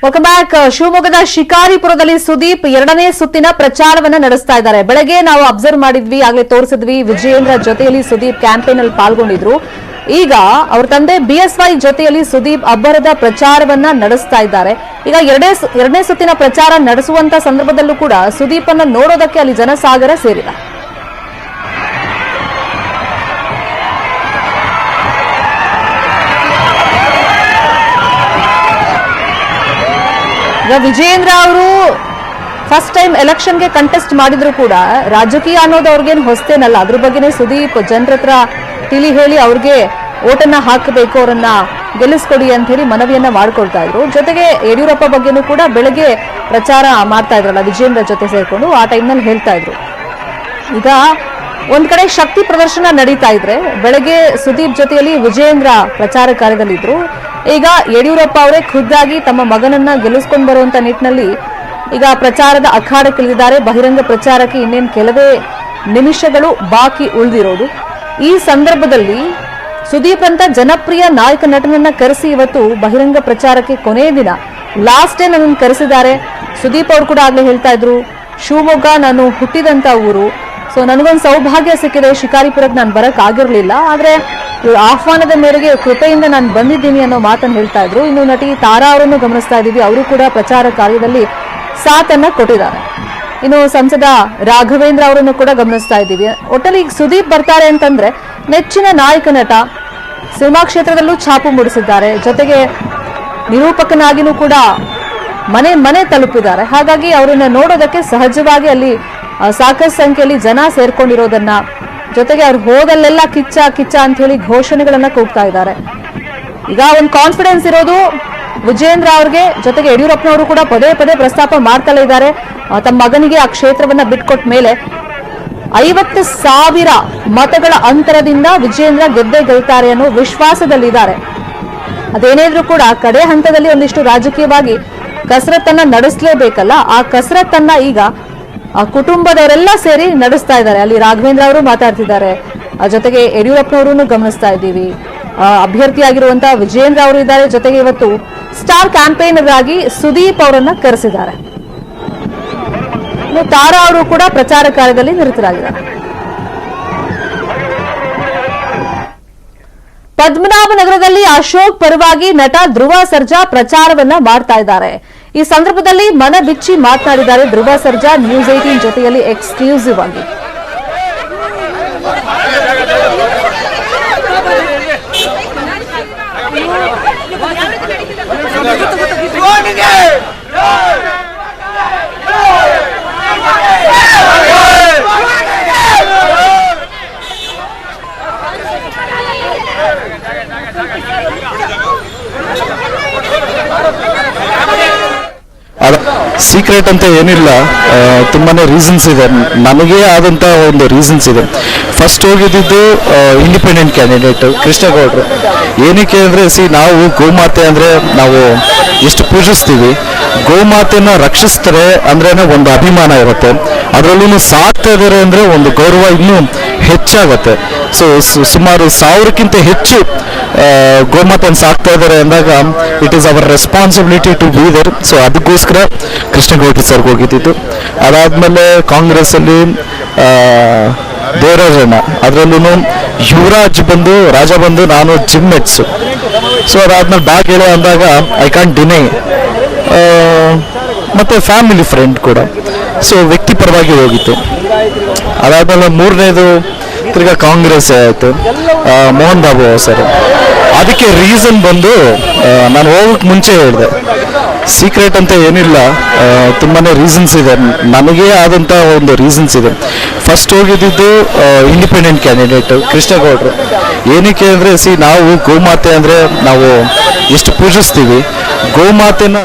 Welcome back. ಶಿವಮೊಗ್ಗದ ಶಿಕಾರಿಪುರದಲ್ಲಿ ಸುದೀಪ್ ಎರಡನೇ ಸುತ್ತಿನ ಪ್ರಚಾರವನ್ನ ನಡೆಸ್ತಾ ಇದ್ದಾರೆ. ಬೆಳಗ್ಗೆ ನಾವು ಅಬ್ಸರ್ವ್ ಮಾಡಿದ್ವಿ, ಆಗಲೇ ತೋರಿಸಿದ್ವಿ, ವಿಜಯೇಂದ್ರ ಜೊತೆಯಲ್ಲಿ ಸುದೀಪ್ ಕ್ಯಾಂಪೇನ್ ಅಲ್ಲಿ ಪಾಲ್ಗೊಂಡಿದ್ರು. ಈಗ ಅವ್ರ ತಂದೆ ಬಿಎಸ್ವೈ ಜೊತೆಯಲ್ಲಿ ಸುದೀಪ್ ಅಬ್ಬರದ ಪ್ರಚಾರವನ್ನ ನಡೆಸ್ತಾ ಇದ್ದಾರೆ. ಈಗ ಎರಡನೇ ಸುತ್ತಿನ ಪ್ರಚಾರ ನಡೆಸುವಂತ ಸಂದರ್ಭದಲ್ಲೂ ಕೂಡ ಸುದೀಪ್ ಅನ್ನ ನೋಡೋದಕ್ಕೆ ಅಲ್ಲಿ ಜನಸಾಗರ ಸೇರಿದೆ. ಈಗ ವಿಜಯೇಂದ್ರ ಅವರು ಫಸ್ಟ್ ಟೈಮ್ ಎಲೆಕ್ಷನ್ಗೆ ಕಂಟೆಸ್ಟ್ ಮಾಡಿದ್ರು ಕೂಡ ರಾಜಕೀಯ ಅನ್ನೋದು ಅವ್ರಿಗೇನು ಹೊಸ್ತೇನಲ್ಲ. ಅದ್ರ ಬಗ್ಗೆನೇ ಸುದೀಪ್ ಜನರ ಹತ್ರ ತಿಳಿ ಹೇಳಿ ಅವ್ರಿಗೆ ಓಟನ್ನ ಹಾಕಬೇಕು, ಅವರನ್ನ ಗೆಲ್ಲಿಸ್ಕೊಡಿ ಅಂತ ಹೇಳಿ ಮನವಿಯನ್ನ ಮಾಡ್ಕೊಳ್ತಾ ಇದ್ರು. ಜೊತೆಗೆ ಯಡಿಯೂರಪ್ಪ ಬಗ್ಗೆನೂ ಕೂಡ ಬೆಳಗ್ಗೆ ಪ್ರಚಾರ ಮಾಡ್ತಾ ಇದ್ರಲ್ಲ ವಿಜಯೇಂದ್ರ ಜೊತೆ ಸೇರ್ಕೊಂಡು, ಆ ಟೈಮ್ನಲ್ಲಿ ಹೇಳ್ತಾ ಇದ್ರು. ಈಗ ಒಂದ್ ಕಡೆ ಶಕ್ತಿ ಪ್ರದರ್ಶನ ನಡೀತಾ ಇದ್ರೆ ಬೆಳಗ್ಗೆ ಸುದೀಪ್ ಜೊತೆಯಲ್ಲಿ ವಿಜಯೇಂದ್ರ ಪ್ರಚಾರ ಕಾರ್ಯದಲ್ಲಿದ್ರು. ಈಗ ಯಡಿಯೂರಪ್ಪ ಅವರೇ ಖುದ್ದಾಗಿ ತಮ್ಮ ಮಗನನ್ನ ಗೆಲ್ಲಿಸ್ಕೊಂಡು ಬರುವಂತ ನಿಟ್ಟಿನಲ್ಲಿ ಈಗ ಪ್ರಚಾರದ ಅಖಾಡಕ್ಕಿಳಿದಿದ್ದಾರೆ. ಬಹಿರಂಗ ಪ್ರಚಾರಕ್ಕೆ ಇನ್ನೇನು ಕೆಲವೇ ನಿಮಿಷಗಳು ಬಾಕಿ ಉಳಿದಿರೋದು. ಈ ಸಂದರ್ಭದಲ್ಲಿ ಸುದೀಪ್ ಅಂತ ಜನಪ್ರಿಯ ನಾಯಕ ನಟನನ್ನ ಕರೆಸಿ ಇವತ್ತು ಬಹಿರಂಗ ಪ್ರಚಾರಕ್ಕೆ ಕೊನೆಯ ದಿನ ಲಾಸ್ಟ್ ಡೇ ನನ್ನನ್ನು ಕರೆಸಿದ್ದಾರೆ. ಸುದೀಪ್ ಅವರು ಕೂಡ ಆಗ್ಲೇ ಹೇಳ್ತಾ ಇದ್ರು, ಶಿವಮೊಗ್ಗ ನಾನು ಹುಟ್ಟಿದಂತ ಊರು, ಸೊ ನನಗೊಂದು ಸೌಭಾಗ್ಯ ಸಿಕ್ಕಿದೆ, ಶಿಕಾರಿಪುರಕ್ಕೆ ನಾನು ಬರಕ್ ಆಗಿರ್ಲಿಲ್ಲ, ಆದ್ರೆ ಆಹ್ವಾನದ ಮೇರೆಗೆ ಕೃಪೆಯಿಂದ ನಾನು ಬಂದಿದ್ದೀನಿ ಅನ್ನೋ ಮಾತನ್ನು ಹೇಳ್ತಾ ಇದ್ರು. ಇನ್ನು ನಟಿ ತಾರಾ ಅವರನ್ನು ಗಮನಿಸ್ತಾ ಇದ್ದೀವಿ, ಅವರು ಕೂಡ ಪ್ರಚಾರ ಕಾರ್ಯದಲ್ಲಿ ಸಾಥನ್ನ ಕೊಟ್ಟಿದ್ದಾರೆ. ಇನ್ನು ಸಂಸದ ರಾಘವೇಂದ್ರ ಅವರನ್ನು ಕೂಡ ಗಮನಿಸ್ತಾ ಇದ್ದೀವಿ. ಒಟ್ಟಲ್ಲಿ ಈಗ ಸುದೀಪ್ ಬರ್ತಾರೆ ಅಂತಂದ್ರೆ ನೆಚ್ಚಿನ ನಾಯಕ ನಟ, ಸಿನಿಮಾ ಕ್ಷೇತ್ರದಲ್ಲೂ ಛಾಪು ಮೂಡಿಸಿದ್ದಾರೆ, ಜೊತೆಗೆ ನಿರೂಪಕನಾಗಿನೂ ಕೂಡ ಮನೆ ಮನೆ ತಲುಪಿದ್ದಾರೆ. ಹಾಗಾಗಿ ಅವರನ್ನ ನೋಡೋದಕ್ಕೆ ಸಹಜವಾಗಿ ಅಲ್ಲಿ ಸಾಕಷ್ಟು ಸಂಖ್ಯೆಯಲ್ಲಿ ಜನ ಸೇರ್ಕೊಂಡಿರೋದನ್ನ, ಜೊತೆಗೆ ಅವ್ರು ಹೋದಲ್ಲೆಲ್ಲ ಕಿಚ್ಚ ಕಿಚ್ಚ ಅಂತ ಹೇಳಿ ಘೋಷಣೆಗಳನ್ನ ಕೂಗ್ತಾ ಇದ್ದಾರೆ. ಈಗ ಒಂದು ಕಾನ್ಫಿಡೆನ್ಸ್ ಇರೋದು ವಿಜಯೇಂದ್ರ ಅವ್ರಿಗೆ, ಜೊತೆಗೆ ಯಡಿಯೂರಪ್ಪನವರು ಕೂಡ ಪದೇ ಪದೇ ಪ್ರಸ್ತಾಪ ಮಾಡ್ತಲೇ ಇದ್ದಾರೆ. ತಮ್ಮ ಮಗನಿಗೆ ಆ ಕ್ಷೇತ್ರವನ್ನ ಬಿಟ್ಕೊಟ್ಟ ಮೇಲೆ 50,000 ಮತಗಳ ಅಂತರದಿಂದ ವಿಜಯೇಂದ್ರ ಗೆದ್ದೇ ಗೆಲ್ತಾರೆ ಅನ್ನೋ ವಿಶ್ವಾಸದಲ್ಲಿದ್ದಾರೆ. ಅದೇನೇದ್ರೂ ಕೂಡ ಕಡೆ ಹಂತದಲ್ಲಿ ಒಂದಿಷ್ಟು ರಾಜಕೀಯವಾಗಿ ಕಸರತ್ತನ್ನ ನಡೆಸಲೇಬೇಕಲ್ಲ, ಆ ಕಸರತ್ತನ್ನ ಈಗ ಕುಟುಂಬದವರೆಲ್ಲ ಸೇರಿ ನಡೆಸ್ತಾ ಇದ್ದಾರೆ. ಅಲ್ಲಿ ರಾಘವೇಂದ್ರ ಅವರು ಮಾತಾಡ್ತಿದ್ದಾರೆ, ಜೊತೆಗೆ ಯಡಿಯೂರಪ್ಪನವರು ಗಮನಿಸ್ತಾ ಇದ್ದೀವಿ, ಅಭ್ಯರ್ಥಿಯಾಗಿರುವಂತಹ ವಿಜಯೇಂದ್ರ ಅವರು ಇದ್ದಾರೆ, ಜೊತೆಗೆ ಇವತ್ತು ಸ್ಟಾರ್ ಕ್ಯಾಂಪೇನರ್ ಆಗಿ ಸುದೀಪ್ ಅವರನ್ನ ಕರೆಸಿದ್ದಾರೆ. ತಾರಾ ಅವರು ಕೂಡ ಪ್ರಚಾರ ಕಾರ್ಯದಲ್ಲಿ ನಿರತರಾಗಿದ್ದಾರೆ. ಪದ್ಮನಾಭನಗರದಲ್ಲಿ ಅಶೋಕ್ ಪರವಾಗಿ ನಟ ಧ್ರುವ ಸರ್ಜಾ ಪ್ರಚಾರವನ್ನ ಮಾಡ್ತಾ ಇದ್ದಾರೆ. ಈ ಸಂದರ್ಭದಲ್ಲಿ ಮನ ಬಿಚ್ಚಿ ಮಾತನಾಡಿದ್ದಾರೆ ಧ್ರುವ ಸರ್ಜಾ ನ್ಯೂಸ್ 18 ಜೊತೆಯಲ್ಲಿ ಎಕ್ಸ್ಕ್ಲೂಸಿವ್ ಆಗಿ. ಸೀಕ್ರೆಟ್ ಅಂತ ಏನಿಲ್ಲ, ತುಂಬಾನೇ ರೀಸನ್ಸ್ ಇದೆ, ನನಗೇ ಆದಂತ ಒಂದು ರೀಸನ್ಸ್ ಇದೆ. ಫಸ್ಟ್ ಹೋಗಿದ್ದು ಇಂಡಿಪೆಂಡೆಂಟ್ ಕ್ಯಾಂಡಿಡೇಟ್ ಕೃಷ್ಣಗೌಡರು. ಏನಕ್ಕೆ ಅಂದ್ರೆ ನಾವು ಗೋಮಾತೆ ಅಂದ್ರೆ ನಾವು ಎಷ್ಟು ಪೂಜಿಸ್ತೀವಿ, ಗೋಮಾತೆನ ರಕ್ಷಿಸ್ತಾರೆ ಅಂದ್ರೇನೆ ಒಂದು ಅಭಿಮಾನ ಇರುತ್ತೆ, ಅದರಲ್ಲೂ ಸಾಕ್ತಾ ಇದ್ದಾರೆ ಅಂದ್ರೆ ಒಂದು ಗೌರವ ಇನ್ನೂ ಹೆಚ್ಚಾಗತ್ತೆ. ಸೊ ಸುಮಾರು 1000ಕ್ಕಿಂತ ಹೆಚ್ಚು ಗೋಮಾತೆಯನ್ನು ಸಾಕ್ತಾ ಇದ್ದಾರೆ ಅಂದಾಗ it is our responsibility to be there. So ಅದಕ್ಕೋಸ್ಕರ ಕೃಷ್ಣಗೌಡ್ರು ಸರ್ಗೆ ಹೋಗಿದ್ದು. ಅದಾದ್ಮೇಲೆ ಕಾಂಗ್ರೆಸ್ ಅಲ್ಲಿ ದೇವರಾಜಣ್ಣ, ಅದರಲ್ಲೂ ಯುವರಾಜ್ ಬಂದು ರಾಜ ಬಂದು ನಾನು ಜಿಮ್ ಮೆಟ್ಸ್. ಸೊ ಅದಾದ್ಮೇಲೆ ಬ್ಯಾಗ್ ಹೇಳೋ ಅಂದಾಗ ಐ ಕಾಂಟ್ ಡಿನೈ. ಮತ್ತೆ ಫ್ಯಾಮಿಲಿ ಫ್ರೆಂಡ್ ಕೂಡ, ಸೊ ವ್ಯಕ್ತಿಪರವಾಗಿ ಹೋಗಿತ್ತು. ಅದಾದ್ಮೇಲೆ ಮೂರನೇದು ತಿರ್ಗಾ ಕಾಂಗ್ರೆಸ್ ಆಯಿತು, ಮೋಹನ್ ಬಾಬು ಸರ್. ಅದಕ್ಕೆ ರೀಸನ್ ಬಂದು ನಾನು ಹೋಗಕ್ಕೆ ಮುಂಚೆ ಹೇಳಿದೆ, ಸೀಕ್ರೆಟ್ ಅಂತ ಏನಿಲ್ಲ, ತುಂಬಾನೇ ರೀಸನ್ಸ್ ಇದೆ, ನನಗೇ ಆದಂತ ಒಂದು ರೀಸನ್ಸ್ ಇದೆ. ಫಸ್ಟ್ ಹೋಗಿದ್ದು ಇಂಡಿಪೆಂಡೆಂಟ್ ಕ್ಯಾಂಡಿಡೇಟ್ ಕೃಷ್ಣಗೌಡರು. ಏನಕ್ಕೆ ಅಂದ್ರೆ ನಾವು ಗೋಮಾತೆ ಅಂದ್ರೆ ನಾವು ಎಷ್ಟು ಪೂಜಿಸ್ತೀವಿ, ಗೋಮಾತೆನ